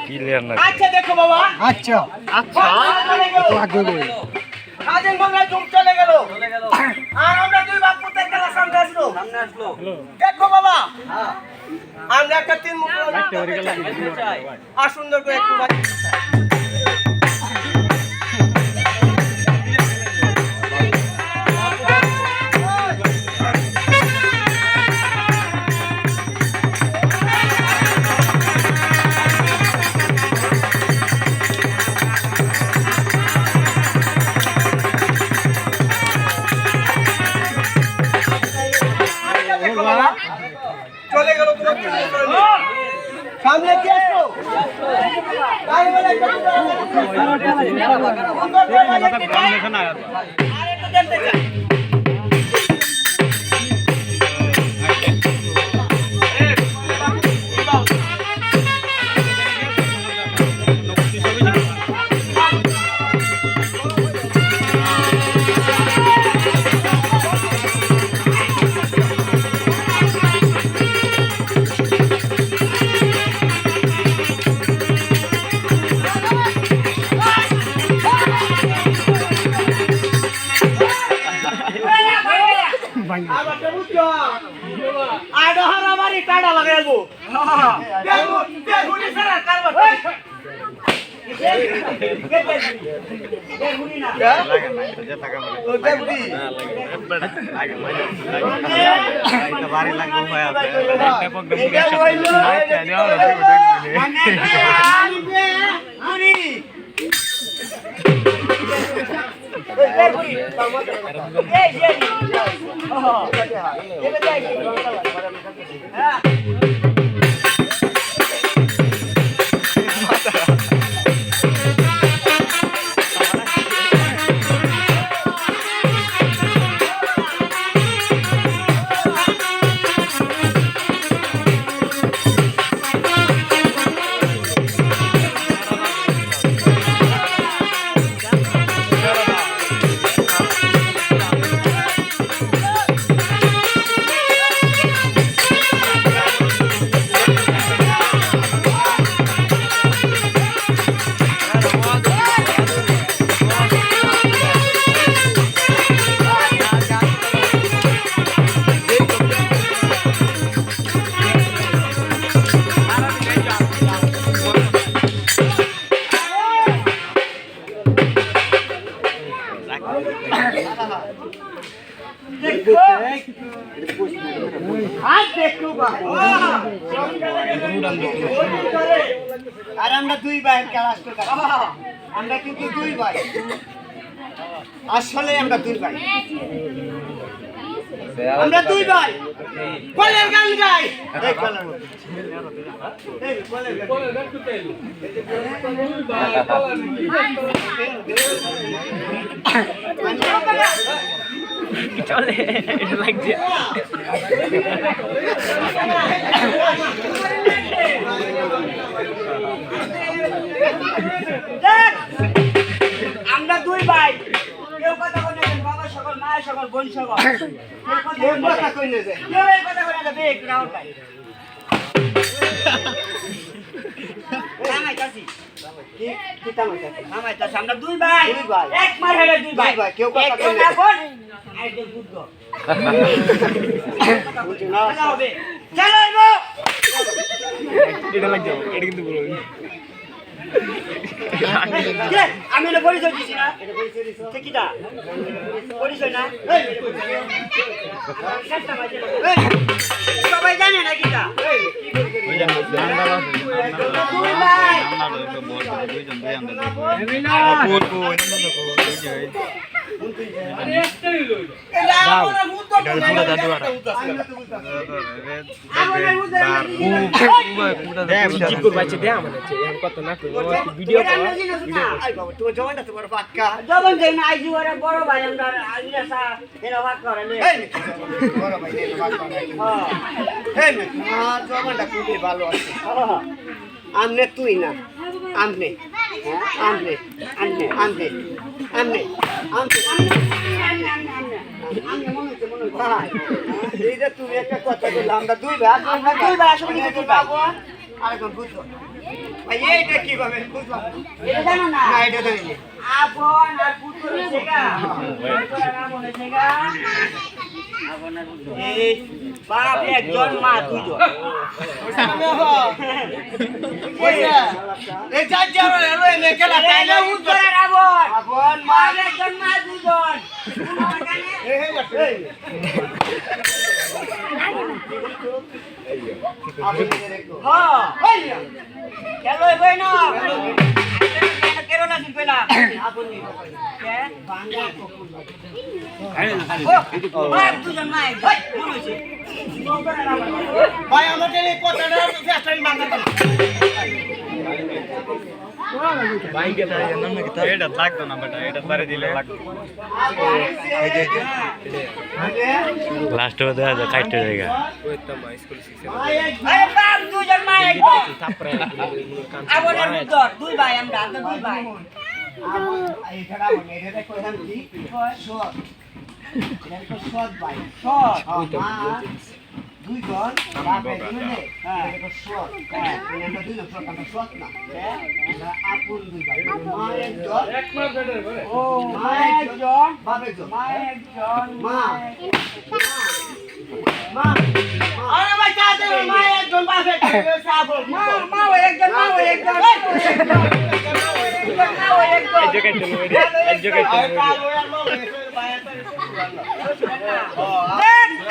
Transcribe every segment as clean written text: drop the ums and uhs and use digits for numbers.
Clear না। আচ্ছা দেখো বাবা। আচ্ছা আচ্ছা আগে বই কাজিন বাংলায় জুম চলে গেল। আর আমরা দুই বাপ পুত্র খেলা সামনে আসলো। দেখো বাবা, আমরা একটা তিন মুখ আর সুন্দর করে একটু বাড়ি চলে গেল। তোমার সামনে কি আসো? আর আমরা দুই ভাই ক্লাস করতে আমরা কিন্তু দুই ভাই, আসলে আমরা দুই ভাই, আমরা দুই ভাই কলের গান গাই। চলে এটা লাগছে। আমরা দুই ভাই, কেউ কথা কই না, বাবা সকল মা সকল বোন সকল কেউ কথা কই না, কেউ এই কথা কই না, বেক রাউন্ড ভাই মামাই কাছি কি কি তামাই কাছি মামাই কাছি আমরা দুই ভাই এক মার হেলে দুই ভাই কেউ কথা কই না আই দে বুদ্ধ বুঝো না হবে চলো গো এটা লাগছে, এটা কিন্তু বলো আমি এটা পরিচয় দিছি না, এটা পরিচয় দিছো ঠিক কিটা পরিচয় না সবাই জানে না কিটা ওই জানো নামটা আছে দুই ভাই নামটা বল দুইজন দুই আমরা দেখো কোন কোন নামটা কোন এই যে আরে একটাই লইল এটা আমরা মুত তো পুরো জাদু আর জিকুর বাইছে দে আমাদের এখন কত না ভিডিও আই বাবা তো জওয়ানটা তোমার পাক্কা জওয়ান দেই না আইজি ওরে বড় ভাই আমরা আইনাসা এর ভাগ করে নে বড় ভাই এর ভাগ করে হ্যাঁ এই না জওয়ানটা খুবই ভালো আছে আমনে তুই না আমনে আমনে আমনে আমনে আমনে আমনে আমনে মনে ভাই এই যে তুমি একটা কথা বললা আমরা দুই ভাই আসলে দুই ভাই আরেকজন বুঝছো ভাই এইটা কি ভাবে বুঝলাম এটা জানো না না এটা জানি না আপন আর পুত্র ছেগা তোরা নাম বলে ছেগা আপন আর পুত্র এই বাপ একজন মা দুইজন এই চার জন হলো এনে খেলা তাই না উত্তরের আপন আপন মা একজন মা দুইজন আপনি দেখো হ্যাঁ খেলো বই না কেরলা দিন পেলা আপনি কে বাংলা ও বাপ দুজন মা ভাই মনে হইছে ভাই আমাদের এই কথাটা ফ্যাক্টরি মাঙ্গাতা এটা লাগতো না বেটা এটা পারে দিলে লাগতো লাস্ট দেখা যায় কাটতে জায়গা আরে বাপ দুজন মা একজন আবনের উত্তর দুই ভাই আমরা দুই ভাই এইটা মনে এটা কইলাম কি শট এটা শট ভাই সব দুইজন বাপে দুইনে হ্যাঁ এটা শট হ্যাঁ এটা দুইজন শট আমরা শট না হ্যাঁ আমরা আপন দুই ভাই মা একজন ও মা একজন বাপ একজন মা একজন মা মা আরে ভাই চাচা মা একজন বাপ একজন সাবল মা মা ও একজন মা ও একজন মা ও একজন এই জায়গায় চলো এই জায়গায়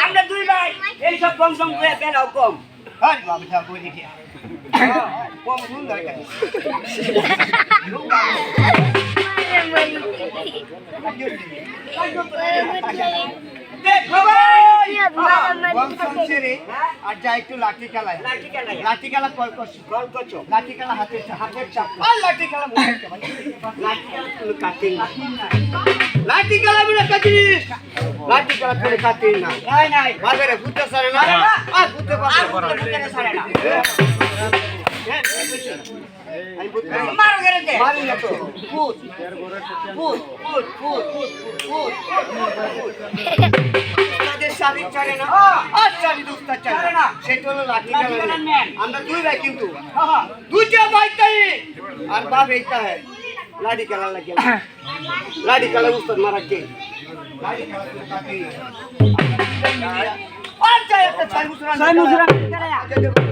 আমরা দুই ভাই এই সব বংশম করে পেলাও কম আরে বাবা যা বলি কি কম সুন্দর এটা দেখো ভাই বংশম ছেড়ে আর যা একটু লাঠি খেলায় লাঠি খেলা কল করছো গল করছো লাঠি খেলা হাতের চাপ আর লাঠি খেলা মনে হচ্ছে ভাই লাঠি খেলা কোনো কাটিং না লাঠি খেলা বলে কাটিং লাঠি খেলা কোনো কাটিং না নাই নাই বাজারে ফুটতে সারে না আর ফুটতে আর পারে ভিতরে সারে না আমি বুঝতে মারো গেরে দে মারি না তো foot foot foot foot foot তাদের স্বামী চলে না আর স্বামী দুস্তার চলে না সেটা হলো লাঠি খেলা আমরা দুই ভাই কিন্তু দুইটা ভাই তাই আর বাপ এইটা है लाठी खेला लगे लाठी खेला उस्ताद मारा के लाठी खेला तो काफी और जाए तो छाई मुसरा ছয় মুসরা